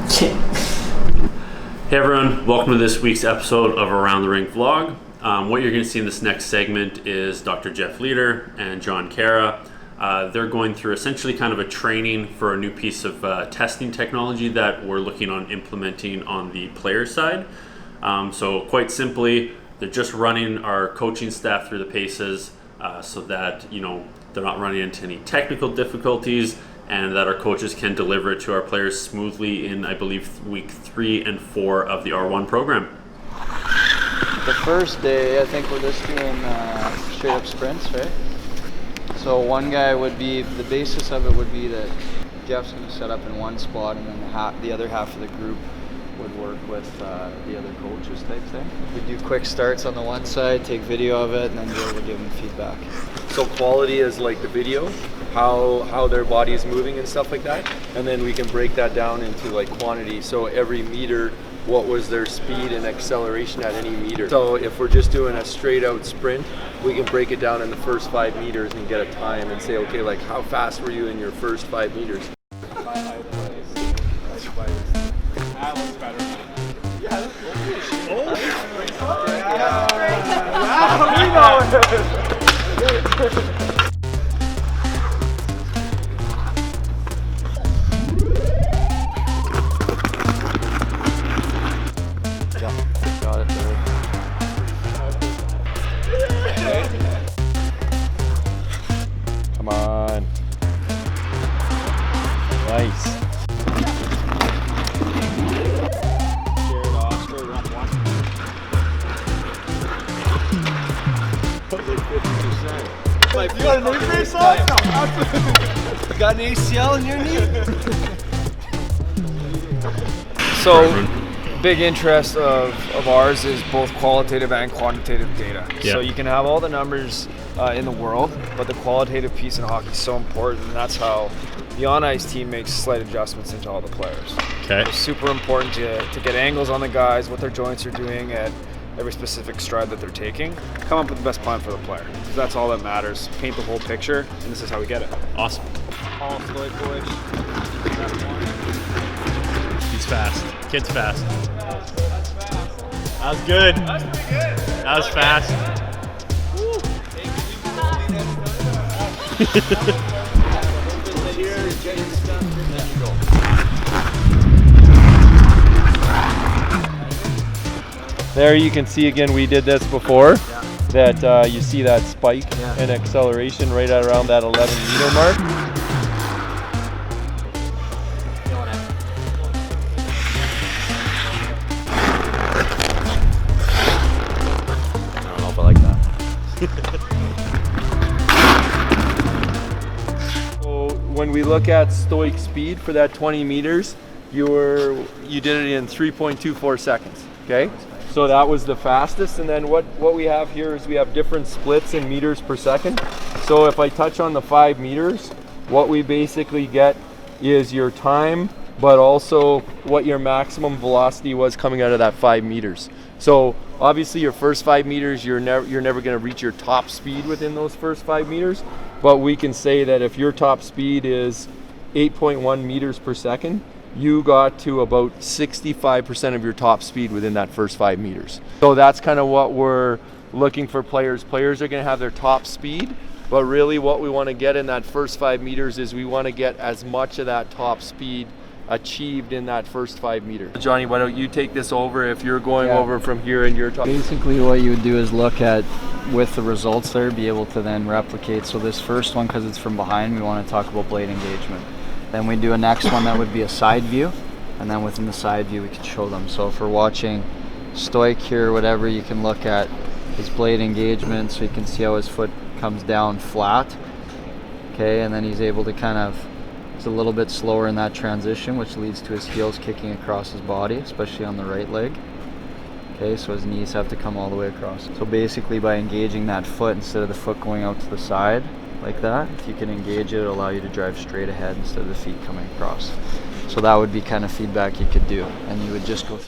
Hey everyone, welcome to this week's episode of Around the Rink vlog. What you're going to see in this next segment is Dr. Jeff Leader and John Cara. They're going through essentially kind of a training for a new piece of testing technology that we're looking on implementing on the player side. So quite simply, they're just running our coaching staff through the paces so that they're not running into any technical difficulties, and that our coaches can deliver it to our players smoothly in, I believe, week 3 and 4 of the R1 program. The first day, I think we're just doing straight up sprints, right? So one guy would be, the basis of it would be that Jeff's going to set up in one spot, and then the other half of the group would work with the other coaches type thing. We do quick starts on the one side, take video of it, and then be able to give them feedback. So quality is like the video, how their body is moving and stuff like that, and then we can break that down into like quantity. So every meter, what was their speed and acceleration at any meter. So if we're just doing a straight out sprint, we can break it down in the first 5 meters and get a time and say, okay, like how fast were you in your first 5 meters? That was better. Yeah, Got it there. Come on. Nice. You got a knee brace on? No, absolutely. You got an ACL in your knee? So, big interest of ours is both qualitative and quantitative data. Yeah. So you can have all the numbers in the world, but the qualitative piece in hockey is so important, and that's how the on-ice team makes slight adjustments into all the players. Okay. It's super important to get angles on the guys, what their joints are doing at every specific stride that they're taking, come up with the best plan for the player. Because that's all that matters. Paint the whole picture, and this is how we get it. Awesome. All Stoichkowicz. He's fast. Kid's fast. That was good. That's pretty good. That was fast. There you can see again, we did this before, that you see that spike and acceleration right at around that 11 meter mark. I don't know if I like that. So when we look at stoic speed for that 20 meters, you did it in 3.24 seconds, okay? So that was the fastest, and then what we have here is we have different splits in meters per second. So if I touch on the 5 meters, what we basically get is your time, but also what your maximum velocity was coming out of that 5 meters. So obviously your first 5 meters, you're never going to reach your top speed within those first 5 meters, but we can say that if your top speed is 8.1 meters per second, you got to about 65% of your top speed within that first 5 meters. So that's kind of what we're looking for players. Players are going to have their top speed, but really what we want to get in that first 5 meters is we want to get as much of that top speed achieved in that first 5 meters. Johnny, why don't you take this over if you're going over from here and your top. Basically what you would do is look at, with the results there, be able to then replicate. So this first one, because it's from behind, we want to talk about blade engagement. Then we do a next one that would be a side view, and then within the side view we can show them. So if we're watching Stoich here or whatever, you can look at his blade engagement, so you can see how his foot comes down flat. Okay, and then he's able to he's a little bit slower in that transition, which leads to his heels kicking across his body, especially on the right leg. Okay, so his knees have to come all the way across. So basically by engaging that foot instead of the foot going out to the side, like that, if you can engage it, it'll allow you to drive straight ahead instead of the feet coming across. So that would be kind of feedback you could do, and you would just go through.